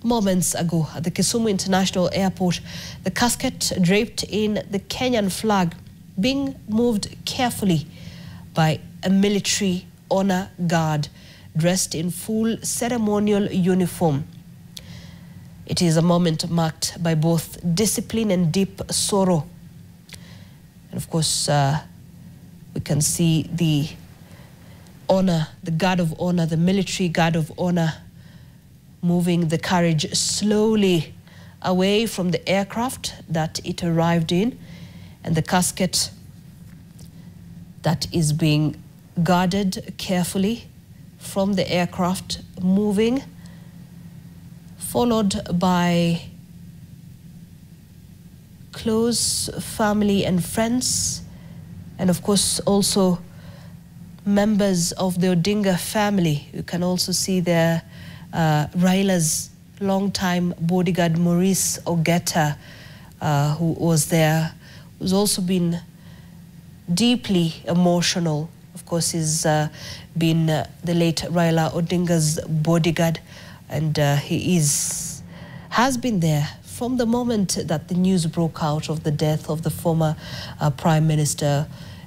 moments ago at the Kisumu International Airport, the casket draped in the Kenyan flag being moved carefully by a military honor guard dressed in full ceremonial uniform. It is a moment marked by both discipline and deep sorrow. And of course, we can see the honor, the guard of honor, the military guard of honor, moving the carriage slowly away from the aircraft that it arrived in, and the casket that is being guarded carefully from the aircraft moving, followed by close family and friends, and of course also members of the Odinga family. You can also see there Raila's longtime bodyguard Maurice Ogeta, who was there, who's also been deeply emotional. Of course, he's been the late Raila Odinga's bodyguard, and he has been there from the moment that the news broke out of the death of the former Prime Minister,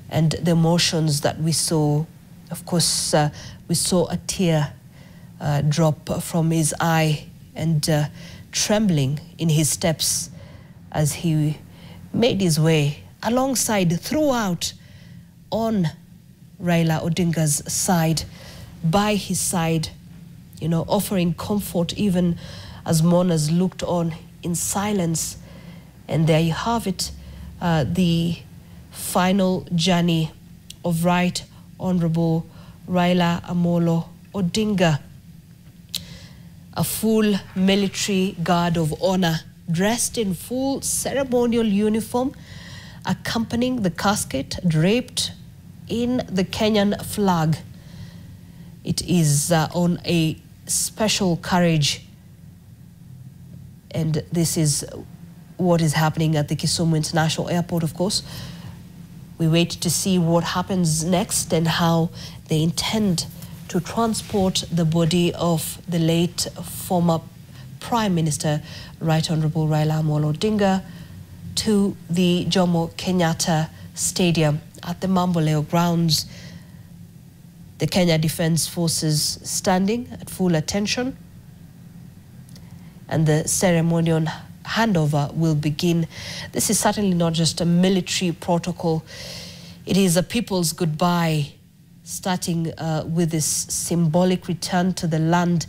and the emotions that we saw. Of course, we saw a tear drop from his eye, and trembling in his steps as he made his way alongside, throughout, on Raila Odinga's side, by his side, you know, offering comfort even as mourners looked on in silence. And there you have it, the final journey of Right Honorable Raila Amolo Odinga. A full military guard of honor dressed in full ceremonial uniform, accompanying the casket draped in the Kenyan flag. It is on a special carriage, and this is what is happening at the Kisumu International Airport. Of course, we wait to see what happens next and how they intend to transport the body of the late former Prime Minister, Right Honorable Raila Amolo Odinga, to the Jomo Kenyatta Stadium at the Mamboleo grounds. The Kenya Defence Forces standing at full attention, and the ceremonial handover will begin. This is certainly not just a military protocol. It is a people's goodbye, starting with this symbolic return to the land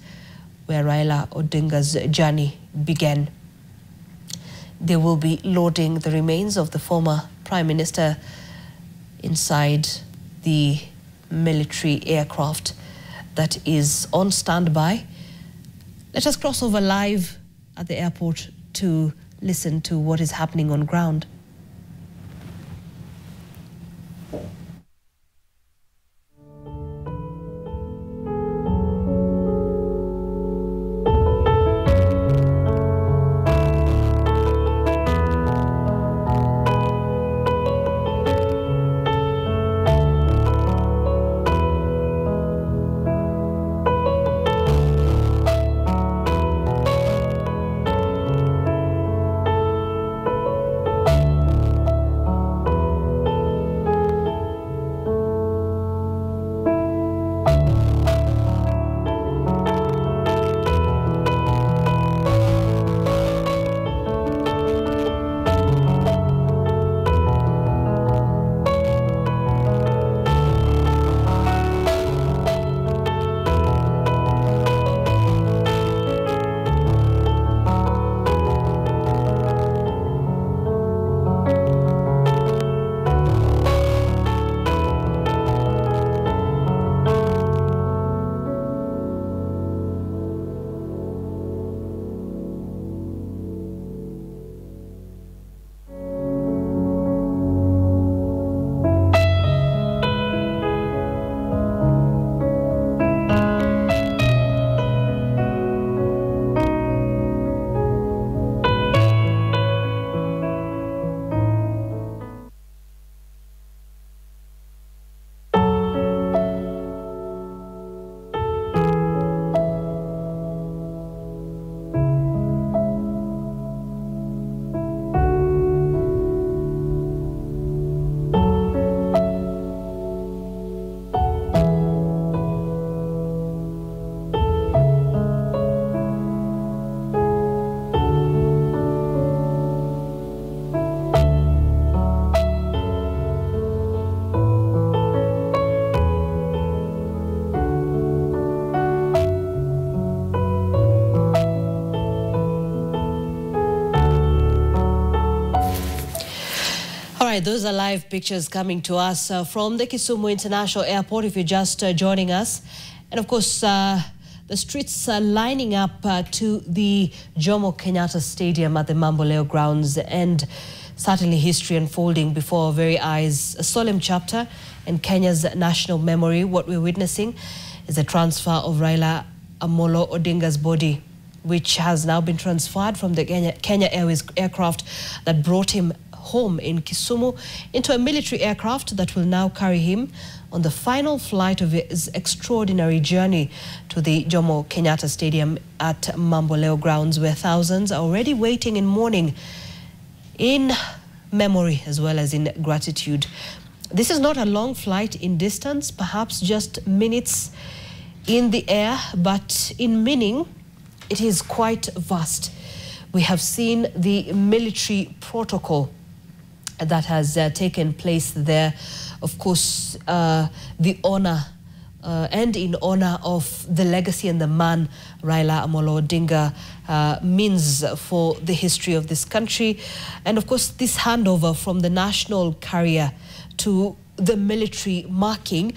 where Raila Odinga's journey began. They will be loading the remains of the former Prime Minister inside the military aircraft that is on standby. Let us cross over live at the airport to listen to what is happening on ground. right, those are live pictures coming to us from the Kisumu International Airport, if you're just joining us. And of course, the streets are lining up to the Jomo Kenyatta Stadium at the Mamboleo grounds, and certainly history unfolding before our very eyes. A solemn chapter in Kenya's national memory. What we're witnessing is the transfer of Raila Amolo Odinga's body, which has now been transferred from the Kenya Airways aircraft that brought him home in Kisumu into a military aircraft that will now carry him on the final flight of his extraordinary journey to the Jomo Kenyatta Stadium at Mamboleo grounds, where thousands are already waiting in mourning, in memory as well as in gratitude. This is not a long flight in distance, perhaps just minutes in the air, but in meaning it is quite vast. We have seen the military protocol that has taken place there. Of course, the honor and in honor of the legacy and the man Raila Amolo Odinga means for the history of this country. And of course, this handover from the national carrier to the military, marking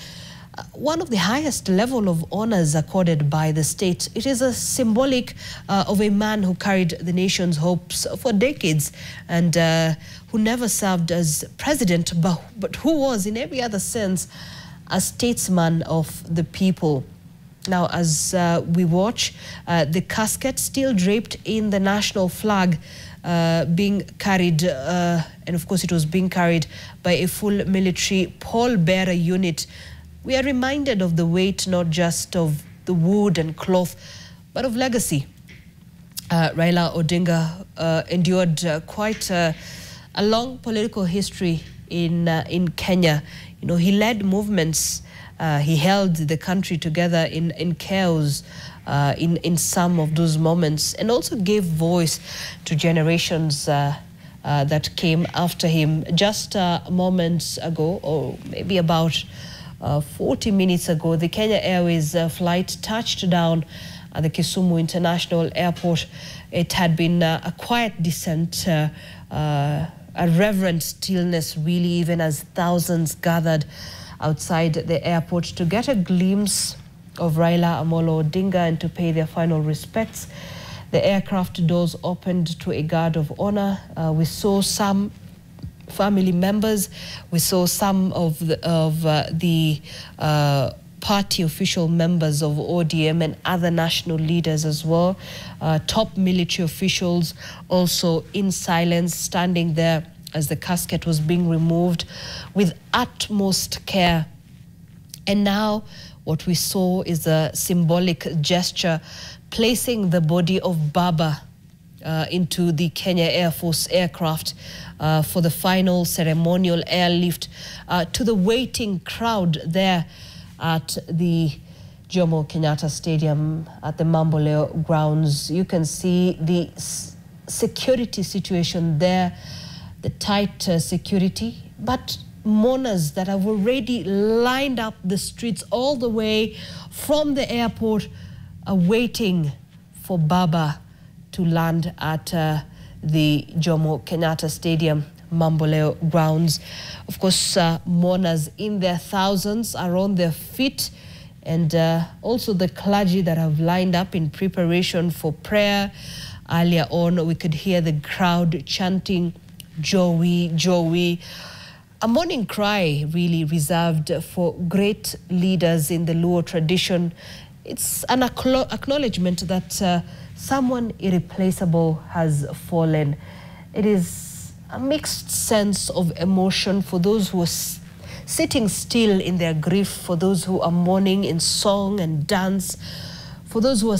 one of the highest level of honors accorded by the state. It is a symbolic of a man who carried the nation's hopes for decades and who never served as president, but who was in every other sense a statesman of the people. Now, as we watch, the casket still draped in the national flag being carried, and of course it was being carried by a full military pallbearer unit. We are reminded of the weight not just of the wood and cloth, but of legacy. Raila Odinga endured quite a long political history in Kenya. You know, he led movements. He held the country together in chaos in some of those moments, and also gave voice to generations that came after him. Just moments ago, or maybe about 40 minutes ago, the Kenya Airways flight touched down at the Kisumu International Airport. It had been a quiet descent, a reverent stillness, really, even as thousands gathered outside the airport to get a glimpse of Raila Amolo Odinga and to pay their final respects. The aircraft doors opened to a guard of honor. We saw some family members. We saw some of the party official members of ODM and other national leaders as well. Top military officials also in silence, standing there as the casket was being removed with utmost care. And now what we saw is a symbolic gesture, placing the body of Baba into the Kenya Air Force aircraft for the final ceremonial airlift to the waiting crowd there at the Jomo Kenyatta Stadium at the Mamboleo grounds. You can see the security situation there, the tight security, but mourners that have already lined up the streets all the way from the airport are waiting for Baba to land at the Jomo Kenyatta Stadium, Mamboleo grounds. Of course, mourners in their thousands are on their feet, and also the clergy that have lined up in preparation for prayer. Earlier on, we could hear the crowd chanting, "Joey, Joey." A mourning cry really reserved for great leaders in the Luo tradition. It's an acknowledgement that someone irreplaceable has fallen. It is a mixed sense of emotion for those who are sitting still in their grief, for those who are mourning in song and dance, for those who are